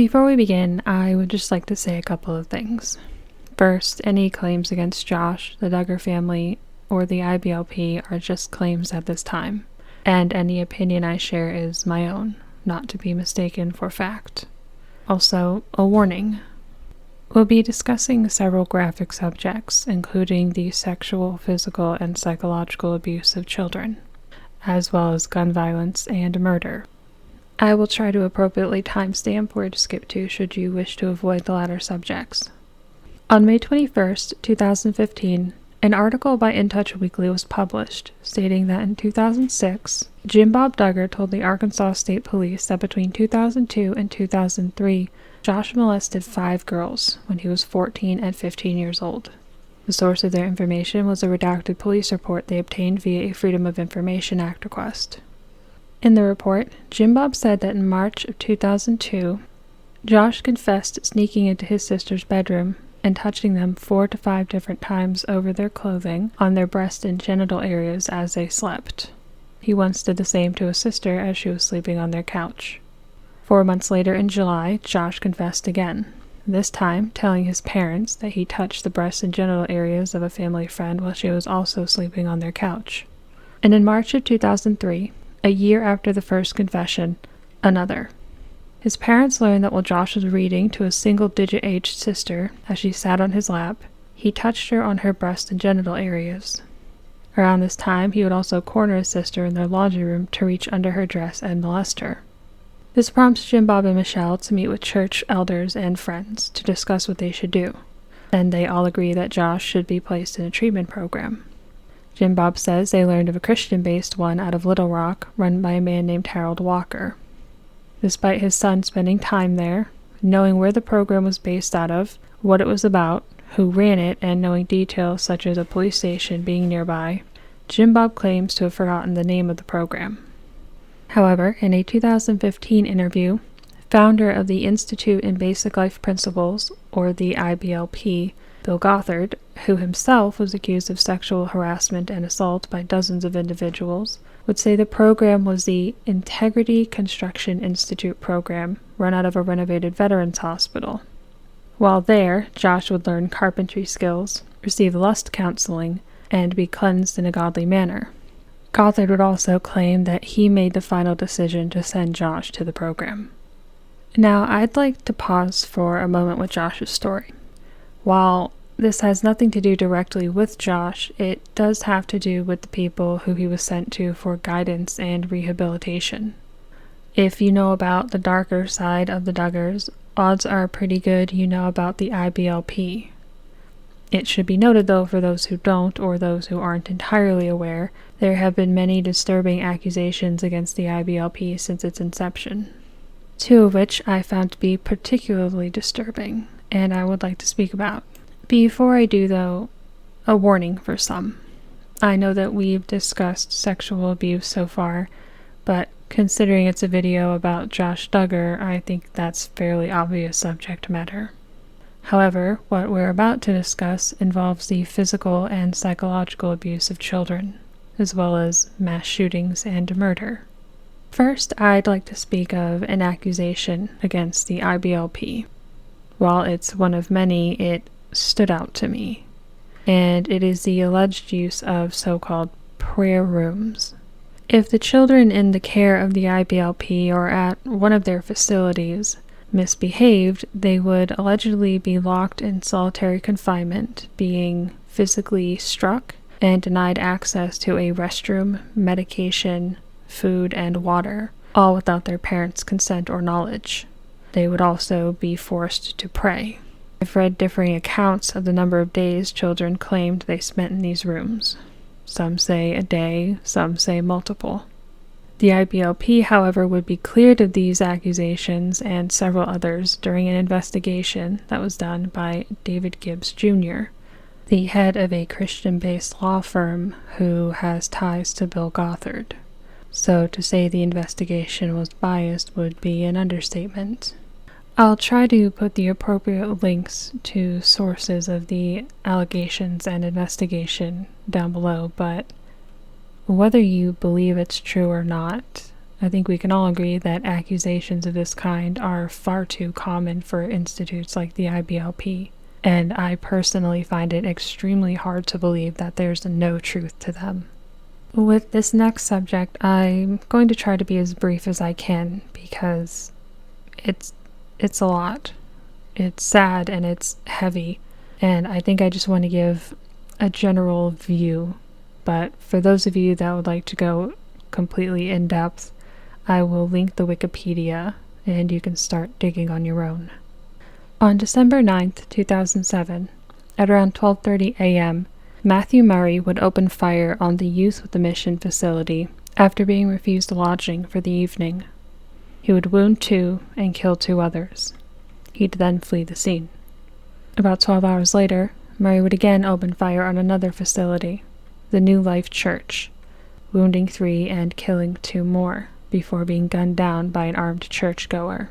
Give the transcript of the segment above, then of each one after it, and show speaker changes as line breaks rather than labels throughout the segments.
Before we begin, I would just like to say a couple of things. First, any claims against Josh, the Duggar family, or the IBLP are just claims at this time, and any opinion I share is my own, not to be mistaken for fact. Also, a warning. We'll be discussing several graphic subjects, including the sexual, physical, and psychological abuse of children, as well as gun violence and murder. I will try to appropriately timestamp where to skip to should you wish to avoid the latter subjects. On May 21st, 2015, an article by In Touch Weekly was published, stating that in 2006, Jim Bob Duggar told the Arkansas State Police that between 2002 and 2003, Josh molested 5 girls when he was 14 and 15 years old. The source of their information was a redacted police report they obtained via a Freedom of Information Act request. In the report, Jim Bob said that in March of 2002, Josh confessed sneaking into his sister's bedroom and touching them 4 to 5 different times over their clothing on their breast and genital areas as they slept. He once did the same to his sister as she was sleeping on their couch. 4 months later in July, Josh confessed again, this time telling his parents that he touched the breast and genital areas of a family friend while she was also sleeping on their couch. And in March of 2003, a year after the first confession, another. His parents learned that while Josh was reading to a single-digit aged sister as she sat on his lap, he touched her on her breast and genital areas. Around this time, he would also corner his sister in their laundry room to reach under her dress and molest her. This prompts Jim Bob and Michelle to meet with church elders and friends to discuss what they should do, and they all agree that Josh should be placed in a treatment program. Jim Bob says they learned of a Christian-based one out of Little Rock run by a man named Harold Walker. Despite his son spending time there, knowing where the program was based out of, what it was about, who ran it, and knowing details such as a police station being nearby, Jim Bob claims to have forgotten the name of the program. However, in a 2015 interview, founder of the Institute in Basic Life Principles, or the IBLP, Bill Gothard, who himself was accused of sexual harassment and assault by dozens of individuals, would say the program was the Integrity Construction Institute program run out of a renovated veterans hospital. While there, Josh would learn carpentry skills, receive lust counseling, and be cleansed in a godly manner. Gothard would also claim that he made the final decision to send Josh to the program. Now, I'd like to pause for a moment with Josh's story. While this has nothing to do directly with Josh, it does have to do with the people who he was sent to for guidance and rehabilitation. If you know about the darker side of the Duggars, odds are pretty good you know about the IBLP. It should be noted, though, for those who don't or those who aren't entirely aware, there have been many disturbing accusations against the IBLP since its inception, 2 of which I found to be particularly disturbing, and I would like to speak about. Before I do, though, a warning for some. I know that we've discussed sexual abuse so far, but considering it's a video about Josh Duggar, I think that's fairly obvious subject matter. However, what we're about to discuss involves the physical and psychological abuse of children, as well as mass shootings and murder. First, I'd like to speak of an accusation against the IBLP. While it's one of many, it stood out to me, and it is the alleged use of so-called prayer rooms. If the children in the care of the IBLP or at one of their facilities misbehaved, they would allegedly be locked in solitary confinement, being physically struck, and denied access to a restroom, medication, food, and water, all without their parents' consent or knowledge. They would also be forced to pray. I've read differing accounts of the number of days children claimed they spent in these rooms. Some say a day, some say multiple. The IBLP, however, would be cleared of these accusations and several others during an investigation that was done by David Gibbs Jr., the head of a Christian-based law firm who has ties to Bill Gothard. So to say the investigation was biased would be an understatement. I'll try to put the appropriate links to sources of the allegations and investigation down below, but whether you believe it's true or not, I think we can all agree that accusations of this kind are far too common for institutes like the IBLP, and I personally find it extremely hard to believe that there's no truth to them. With this next subject, I'm going to try to be as brief as I can because it's a lot. It's sad and it's heavy, and I think I just want to give a general view, but for those of you that would like to go completely in depth, I will link the Wikipedia and you can start digging on your own. On December 9th, 2007, at around 12:30 a.m., Matthew Murray would open fire on the Youth with a Mission facility after being refused lodging for the evening. He would wound 2 and kill 2 others. He'd then flee the scene. About 12 hours later, Murray would again open fire on another facility, the New Life Church, wounding 3 and killing 2 more, before being gunned down by an armed churchgoer.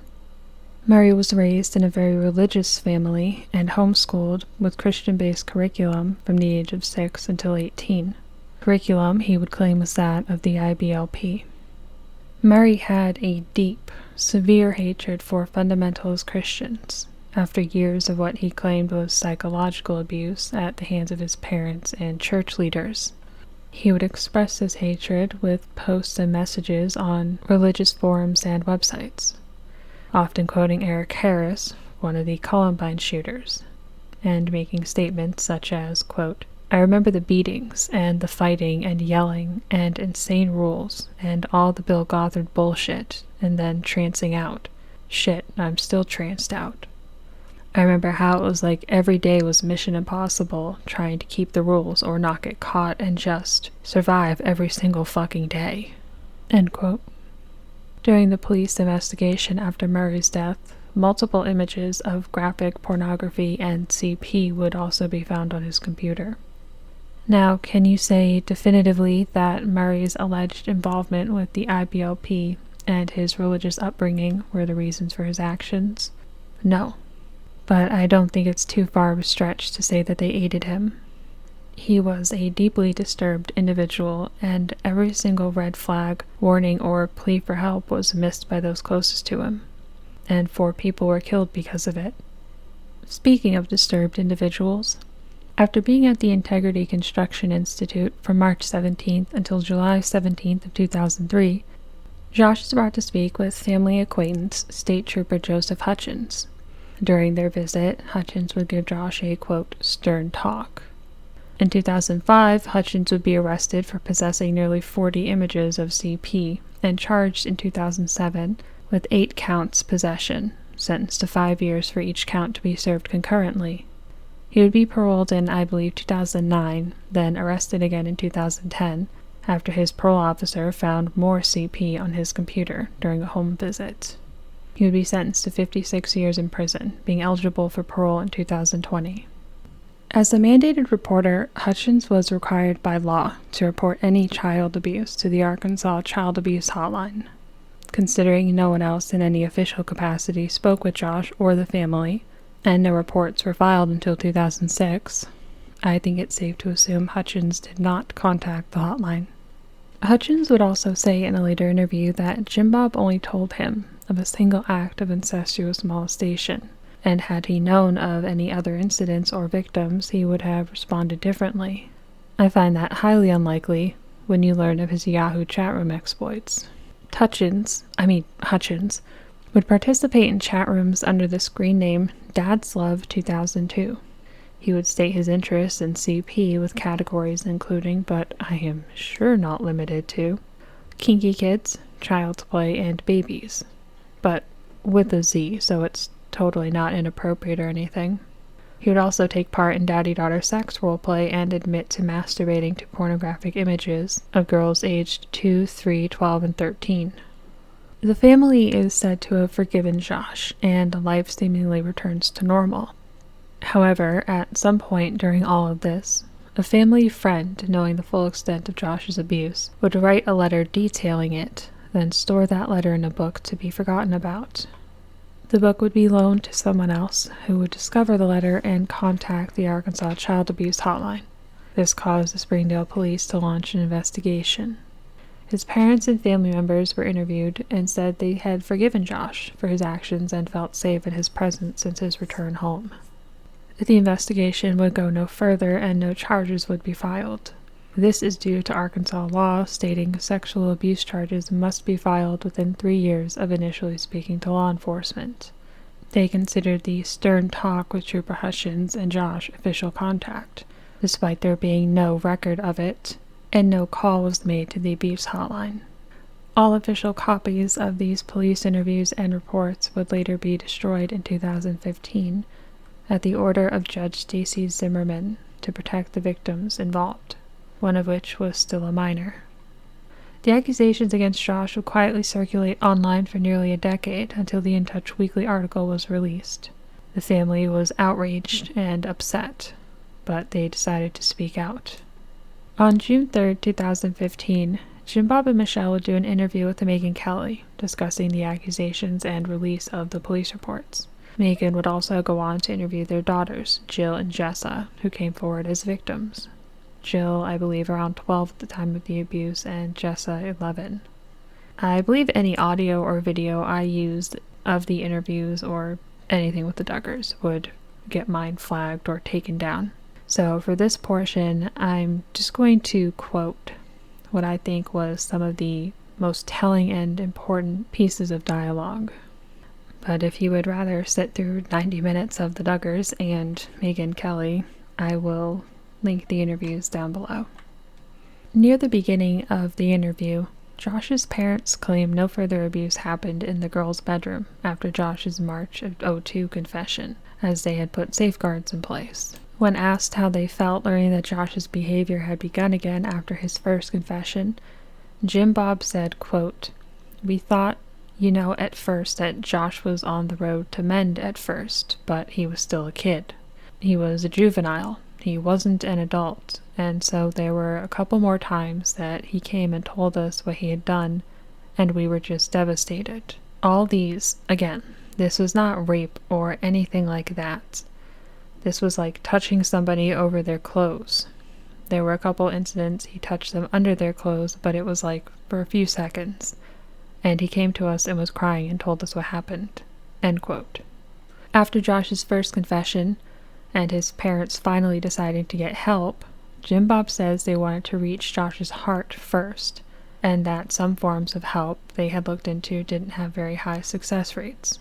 Murray was raised in a very religious family and homeschooled with Christian-based curriculum from the age of 6 until 18. Curriculum he would claim was that of the IBLP. Murray had a deep, severe hatred for fundamentalist Christians, after years of what he claimed was psychological abuse at the hands of his parents and church leaders. He would express his hatred with posts and messages on religious forums and websites, often quoting Eric Harris, one of the Columbine shooters, and making statements such as, quote, "I remember the beatings and the fighting and yelling and insane rules and all the Bill Gothard bullshit and then trancing out. Shit, I'm still tranced out. I remember how it was like every day was Mission Impossible, trying to keep the rules or not get caught and just survive every single fucking day." End quote. During the police investigation after Murray's death, multiple images of graphic pornography and CP would also be found on his computer. Now, can you say definitively that Murray's alleged involvement with the IBLP and his religious upbringing were the reasons for his actions? No. But I don't think it's too far of a stretch to say that they aided him. He was a deeply disturbed individual, and every single red flag, warning, or plea for help was missed by those closest to him, and 4 people were killed because of it. Speaking of disturbed individuals, after being at the Integrity Construction Institute from March 17th until July 17th of 2003, Josh is brought to speak with family acquaintance State Trooper Joseph Hutchins. During their visit, Hutchins would give Josh a, quote, stern talk. In 2005, Hutchins would be arrested for possessing nearly 40 images of CP and charged in 2007 with 8 counts possession, sentenced to 5 years for each count to be served concurrently. He would be paroled in, I believe, 2009, then arrested again in 2010, after his parole officer found more CP on his computer during a home visit. He would be sentenced to 56 years in prison, being eligible for parole in 2020. As a mandated reporter, Hutchins was required by law to report any child abuse to the Arkansas Child Abuse Hotline. Considering no one else in any official capacity spoke with Josh or the family, and no reports were filed until 2006, I think it's safe to assume Hutchins did not contact the hotline. Hutchins would also say in a later interview that Jim Bob only told him of a single act of incestuous molestation, and had he known of any other incidents or victims, he would have responded differently. I find that highly unlikely when you learn of his Yahoo chat room exploits. Hutchins, would participate in chat rooms under the screen name Dad's Love 2002. He would state his interest in CP with categories including, but I am sure not limited to, kinky kids, child's play, and babies. But with a Z, so it's totally not inappropriate or anything. He would also take part in daddy-daughter sex roleplay and admit to masturbating to pornographic images of girls aged 2, 3, 12, and 13. The family is said to have forgiven Josh, and life seemingly returns to normal. However, at some point during all of this, a family friend, knowing the full extent of Josh's abuse, would write a letter detailing it, then store that letter in a book to be forgotten about. The book would be loaned to someone else, who would discover the letter and contact the Arkansas Child Abuse Hotline. This caused the Springdale police to launch an investigation. His parents and family members were interviewed and said they had forgiven Josh for his actions and felt safe in his presence since his return home. The investigation would go no further and no charges would be filed. This is due to Arkansas law stating sexual abuse charges must be filed within 3 years of initially speaking to law enforcement. They considered the stern talk with Trooper Hutchins and Josh official contact, despite there being no record of it, and no call was made to the abuse hotline. All official copies of these police interviews and reports would later be destroyed in 2015 at the order of Judge Stacy Zimmerman to protect the victims involved, one of which was still a minor. The accusations against Josh would quietly circulate online for nearly a decade until the In Touch Weekly article was released. The family was outraged and upset, but they decided to speak out. On June 3, 2015, Jim Bob and Michelle would do an interview with Megyn Kelly, discussing the accusations and release of the police reports. Megyn would also go on to interview their daughters, Jill and Jessa, who came forward as victims. Jill, I believe, around 12 at the time of the abuse, and Jessa, 11. I believe any audio or video I used of the interviews or anything with the Duggars would get mine flagged or taken down. So for this portion, I'm just going to quote what I think was some of the most telling and important pieces of dialogue. But if you would rather sit through 90 minutes of the Duggars and Megyn Kelly, I will link the interviews down below. Near the beginning of the interview, Josh's parents claim no further abuse happened in the girls' bedroom after Josh's March of '02 confession, as they had put safeguards in place. When asked how they felt learning that Josh's behavior had begun again after his first confession, Jim Bob said, quote, "We thought, at first that Josh was on the road to mend at first, but he was still a kid. He was a juvenile. He wasn't an adult, and so there were a couple more times that he came and told us what he had done, and we were just devastated. All these, again, this was not rape or anything like that. This was like touching somebody over their clothes. There were a couple incidents he touched them under their clothes, but it was like for a few seconds. And he came to us and was crying and told us what happened." End quote. After Josh's first confession, and his parents finally deciding to get help, Jim Bob says they wanted to reach Josh's heart first, and that some forms of help they had looked into didn't have very high success rates.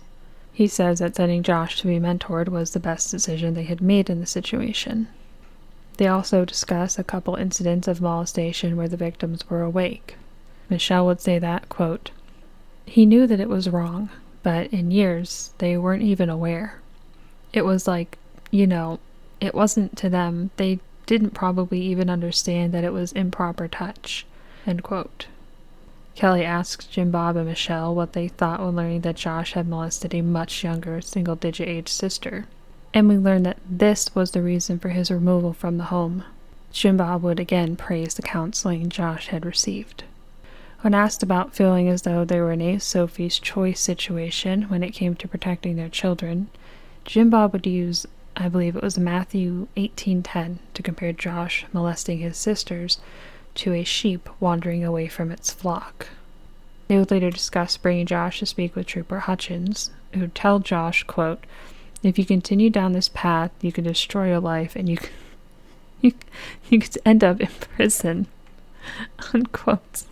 He says that sending Josh to be mentored was the best decision they had made in the situation. They also discuss a couple incidents of molestation where the victims were awake. Michelle would say that, quote, "He knew that it was wrong, but in years they weren't even aware. It was like, it wasn't to them. They didn't probably even understand that it was improper touch." End quote. Kelly asked Jim Bob and Michelle what they thought when learning that Josh had molested a much younger, single-digit age sister. And we learned that this was the reason for his removal from the home. Jim Bob would again praise the counseling Josh had received. When asked about feeling as though they were in a Sophie's Choice situation when it came to protecting their children, Jim Bob would use, I believe it was Matthew 18:10, to compare Josh molesting his sisters to a sheep wandering away from its flock. They would later discuss bringing Josh to speak with Trooper Hutchins, who would tell Josh, quote, "If you continue down this path, you can destroy your life and you could end up in prison." Unquote.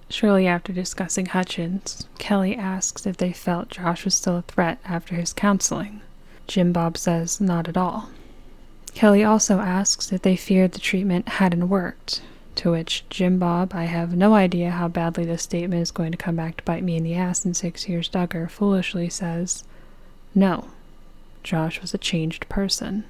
Shortly after discussing Hutchins, Kelly asks if they felt Josh was still a threat after his counseling. Jim Bob says not at all. Kelly also asks if they feared the treatment hadn't worked, to which Jim Bob, "I have no idea how badly this statement is going to come back to bite me in the ass in 6 years," Duggar foolishly says, "No, Josh was a changed person."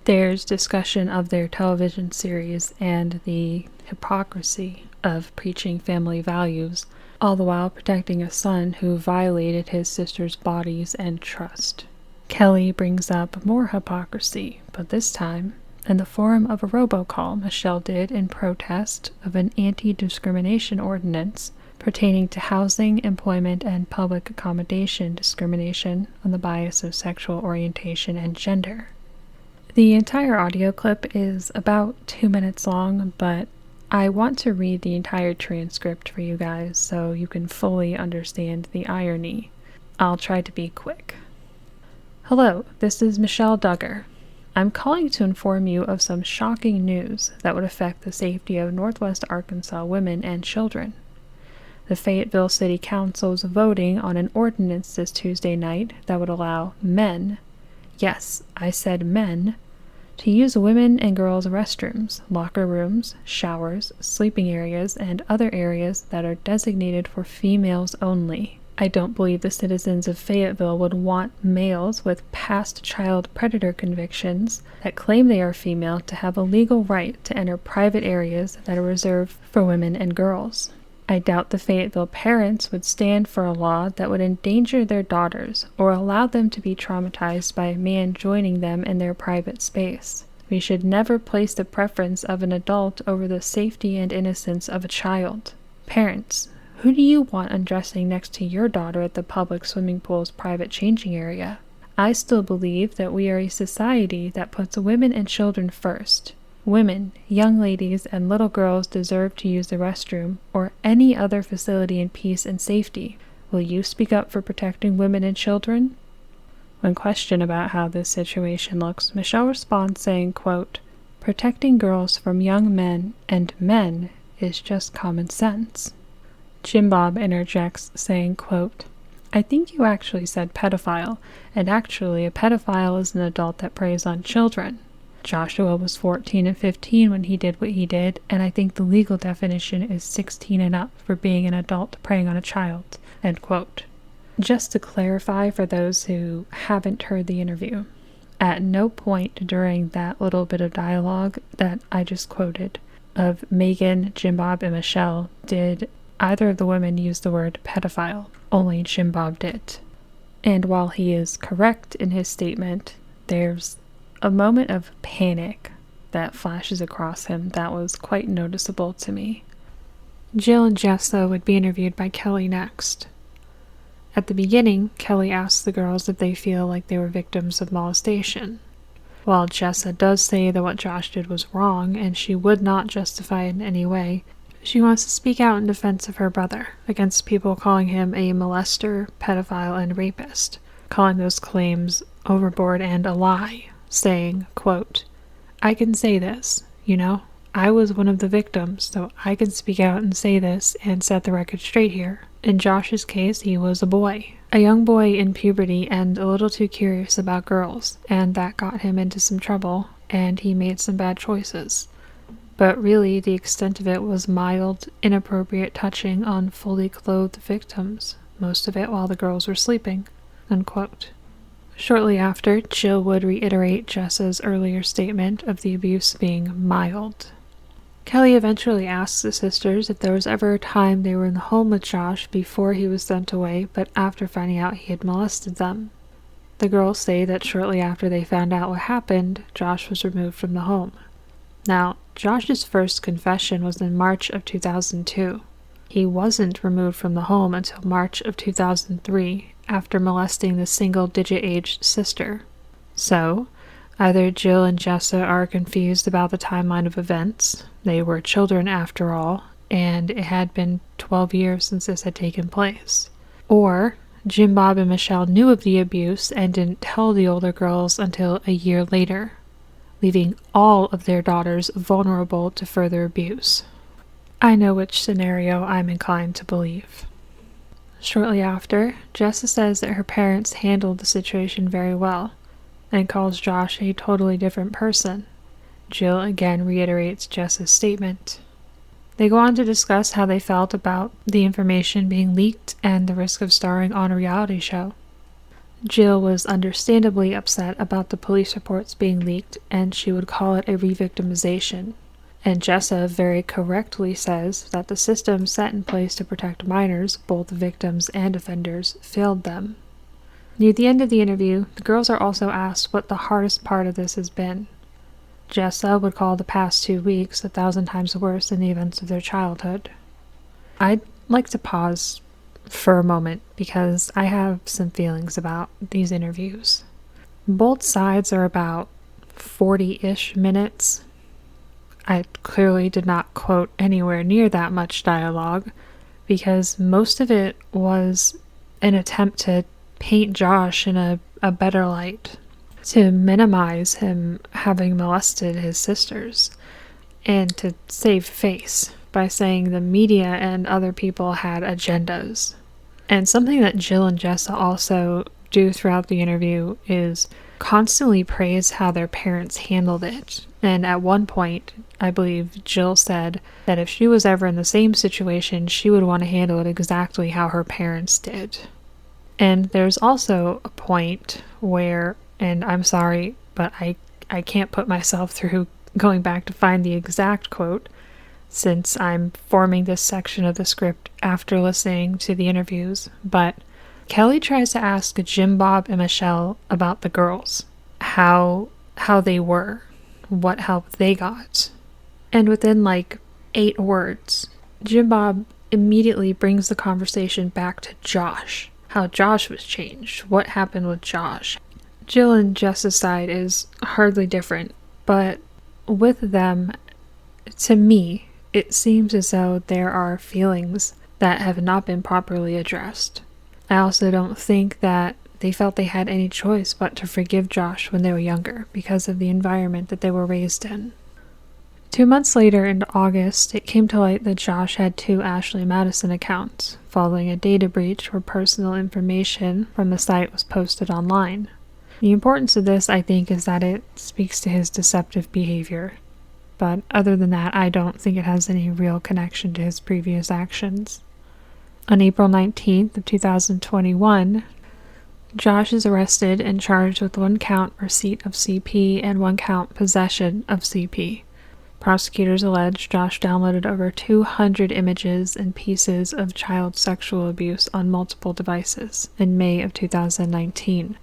There's discussion of their television series and the hypocrisy of preaching family values, all the while protecting a son who violated his sister's bodies and trust. Kelly brings up more hypocrisy, but this time in the form of a robocall Michelle did in protest of an anti-discrimination ordinance pertaining to housing, employment, and public accommodation discrimination on the bias of sexual orientation and gender. The entire audio clip is about 2 minutes long, but I want to read the entire transcript for you guys so you can fully understand the irony. I'll try to be quick. Hello, this is Michelle Duggar. I'm calling to inform you of some shocking news that would affect the safety of Northwest Arkansas women and children. The Fayetteville City Council is voting on an ordinance this Tuesday night that would allow men, yes, I said men, to use women and girls' restrooms, locker rooms, showers, sleeping areas, and other areas that are designated for females only. I don't believe the citizens of Fayetteville would want males with past child predator convictions that claim they are female to have a legal right to enter private areas that are reserved for women and girls. I doubt the Fayetteville parents would stand for a law that would endanger their daughters or allow them to be traumatized by a man joining them in their private space. We should never place the preference of an adult over the safety and innocence of a child. Parents, who do you want undressing next to your daughter at the public swimming pool's private changing area? I still believe that we are a society that puts women and children first. Women, young ladies, and little girls deserve to use the restroom or any other facility in peace and safety. Will you speak up for protecting women and children? When questioned about how this situation looks, Michelle responds saying, quote, "Protecting girls from young men and men is just common sense." Jim Bob interjects saying, quote, "I think you actually said pedophile, and actually a pedophile is an adult that preys on children. Joshua was 14 and 15 when he did what he did, and I think the legal definition is 16 and up for being an adult preying on a child." End quote. Just to clarify for those who haven't heard the interview, at no point during that little bit of dialogue that I just quoted of Megan, Jim Bob, and Michelle did either of the women use the word pedophile. Only Jim Bob did. And while he is correct in his statement, there's a moment of panic that flashes across him that was quite noticeable to me. Jill and Jessa would be interviewed by Kelly next. At the beginning, Kelly asks the girls if they feel like they were victims of molestation. While Jessa does say that what Josh did was wrong and she would not justify it in any way, she wants to speak out in defense of her brother against people calling him a molester, pedophile, and rapist, calling those claims overboard and a lie, saying, quote, "I can say this, I was one of the victims, so I can speak out and say this and set the record straight here. In Josh's case, he was a boy, a young boy in puberty and a little too curious about girls, and that got him into some trouble, and he made some bad choices. But really, the extent of it was mild, inappropriate touching on fully clothed victims, most of it while the girls were sleeping." Unquote. Shortly after, Jill would reiterate Jessa's earlier statement of the abuse being mild. Kelly eventually asks the sisters if there was ever a time they were in the home with Josh before he was sent away, but after finding out he had molested them. The girls say that shortly after they found out what happened, Josh was removed from the home. Now, Josh's first confession was in March of 2002. He wasn't removed from the home until March of 2003, after molesting the single-digit-aged sister. So, either Jill and Jessa are confused about the timeline of events. They were children after all, and it had been 12 years since this had taken place. Or, Jim Bob and Michelle knew of the abuse and didn't tell the older girls until a year later, leaving all of their daughters vulnerable to further abuse. I know which scenario I'm inclined to believe. Shortly after, Jessa says that her parents handled the situation very well, and calls Josh a totally different person. Jill again reiterates Jessa's statement. They go on to discuss how they felt about the information being leaked and the risk of starring on a reality show. Jill was understandably upset about the police reports being leaked, and she would call it a re-victimization. And Jessa very correctly says that the system set in place to protect minors, both victims and offenders, failed them. Near the end of the interview, the girls are also asked what the hardest part of this has been. Jessa would call the past 2 weeks 1,000 times worse than the events of their childhood. I'd like to pause for a moment because I have some feelings about these interviews. Both sides are about 40-ish minutes. I clearly did not quote anywhere near that much dialogue, because most of it was an attempt to paint Josh in a better light, to minimize him having molested his sisters, and to save face by saying the media and other people had agendas. And something that Jill and Jessa also do throughout the interview is constantly praise how their parents handled it. And at one point, I believe Jill said that if she was ever in the same situation, she would want to handle it exactly how her parents did. And there's also a point where, and I'm sorry, but I can't put myself through going back to find the exact quote, since I'm forming this section of the script after listening to the interviews, but Kelly tries to ask Jim Bob and Michelle about the girls, how they were, what help they got. And within like 8 words, Jim Bob immediately brings the conversation back to Josh, how Josh was changed, what happened with Josh. Jill and Jess's side is hardly different, but with them, to me, it seems as though there are feelings that have not been properly addressed. I also don't think that they felt they had any choice but to forgive Josh when they were younger because of the environment that they were raised in. 2 months later, in August, it came to light that Josh had 2 Ashley Madison accounts, following a data breach where personal information from the site was posted online. The importance of this, I think, is that it speaks to his deceptive behavior. But other than that, I don't think it has any real connection to his previous actions. On April 19th of 2021, Josh is arrested and charged with 1 count receipt of CP and 1 count possession of CP. Prosecutors allege Josh downloaded over 200 images and pieces of child sexual abuse on multiple devices in May of 2019.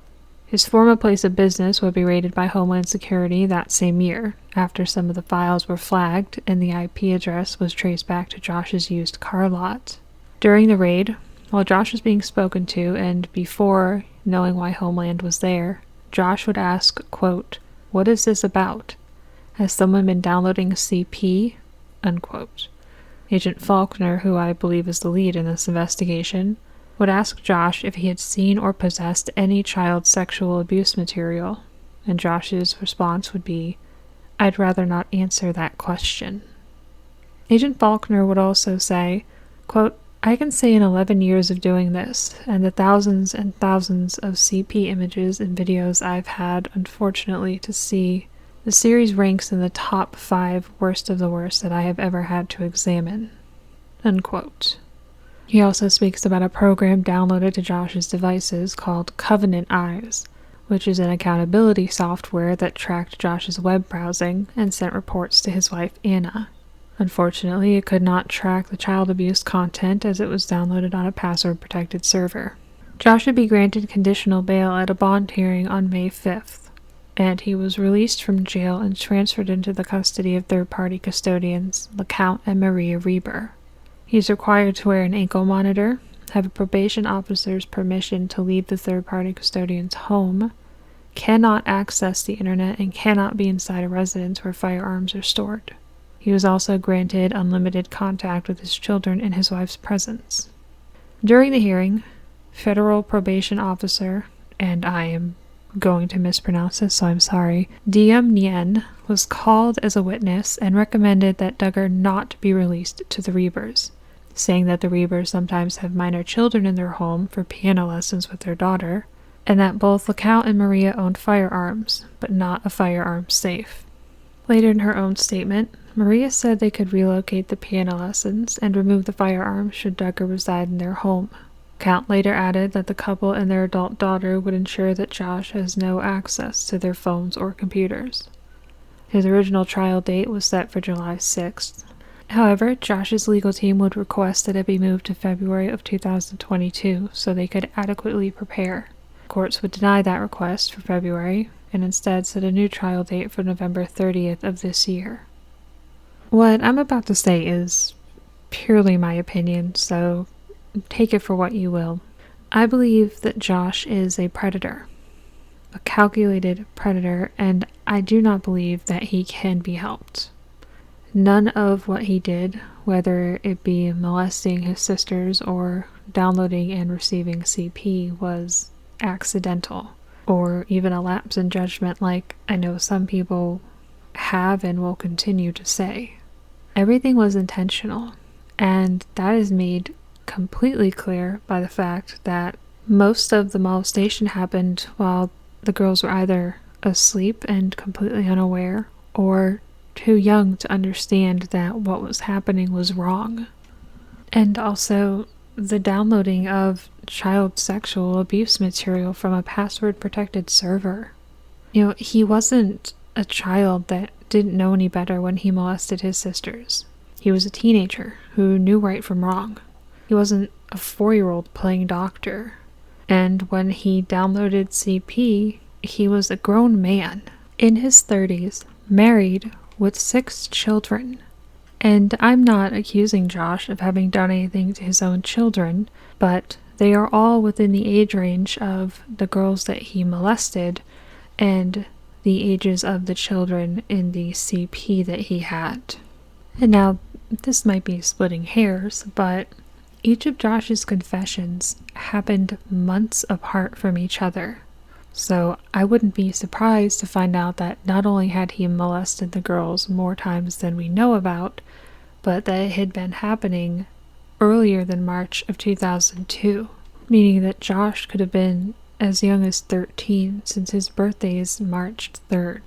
His former place of business would be raided by Homeland Security that same year, after some of the files were flagged and the IP address was traced back to Josh's used car lot. During the raid, while Josh was being spoken to and before knowing why Homeland was there, Josh would ask, quote, "What is this about? Has someone been downloading CP?" Unquote. Agent Faulkner, who I believe is the lead in this investigation, would ask Josh if he had seen or possessed any child sexual abuse material, and Josh's response would be, "I'd rather not answer that question." Agent Faulkner would also say, quote, "I can say in 11 years of doing this, and the thousands and thousands of CP images and videos I've had, unfortunately, to see, the series ranks in the top 5 worst of the worst that I have ever had to examine." Unquote. He also speaks about a program downloaded to Josh's devices called Covenant Eyes, which is an accountability software that tracked Josh's web browsing and sent reports to his wife Anna. Unfortunately, it could not track the child abuse content as it was downloaded on a password-protected server. Josh would be granted conditional bail at a bond hearing on May 5th, and he was released from jail and transferred into the custody of third-party custodians, LeCount and Maria Reber. He's required to wear an ankle monitor, have a probation officer's permission to leave the third-party custodian's home, cannot access the internet, and cannot be inside a residence where firearms are stored. He was also granted unlimited contact with his children in his wife's presence. During the hearing, federal probation officer, and I am going to mispronounce this, so I'm sorry, Diem Nguyen was called as a witness and recommended that Duggar not be released to the Rebers, saying that the Rebers sometimes have minor children in their home for piano lessons with their daughter, and that both LeCount and Maria owned firearms, but not a firearm safe. Later in her own statement, Maria said they could relocate the piano lessons and remove the firearms should Duggar reside in their home. Count later added that the couple and their adult daughter would ensure that Josh has no access to their phones or computers. His original trial date was set for July 6th. However, Josh's legal team would request that it be moved to February of 2022 so they could adequately prepare. Courts would deny that request for February and instead set a new trial date for November 30th of this year. What I'm about to say is purely my opinion, so take it for what you will. I believe that Josh is a predator, a calculated predator, and I do not believe that he can be helped. none of what he did, whether it be molesting his sisters or downloading and receiving CP, was accidental or even a lapse in judgment like I know some people have and will continue to say. Everything was intentional, and that is made completely clear by the fact that most of the molestation happened while the girls were either asleep and completely unaware or too young to understand that what was happening was wrong. And also, the downloading of child sexual abuse material from a password-protected server. He wasn't a child that didn't know any better when he molested his sisters. He was a teenager who knew right from wrong. He wasn't a 4-year-old playing doctor. And when he downloaded CP, he was a grown man, in his 30s, married, with 6 children. And I'm not accusing Josh of having done anything to his own children, but they are all within the age range of the girls that he molested and the ages of the children in the CP that he had. And now, this might be splitting hairs, but each of Josh's confessions happened months apart from each other. So I wouldn't be surprised to find out that not only had he molested the girls more times than we know about, but that it had been happening earlier than March of 2002, meaning that Josh could have been as young as 13 since his birthday is March 3rd.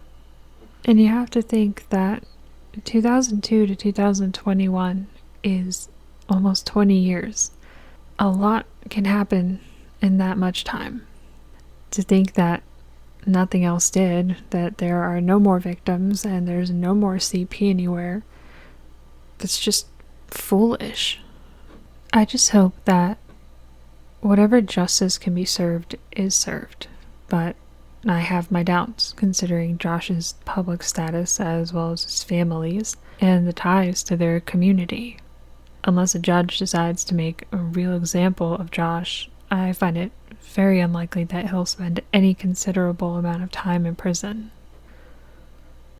And you have to think that 2002 to 2021 is almost 20 years. A lot can happen in that much time. To think that nothing else did, that there are no more victims and there's no more CP anywhere, that's just foolish. I just hope that whatever justice can be served is served, but I have my doubts considering Josh's public status as well as his family's and the ties to their community. Unless a judge decides to make a real example of Josh, I find it very unlikely that he'll spend any considerable amount of time in prison.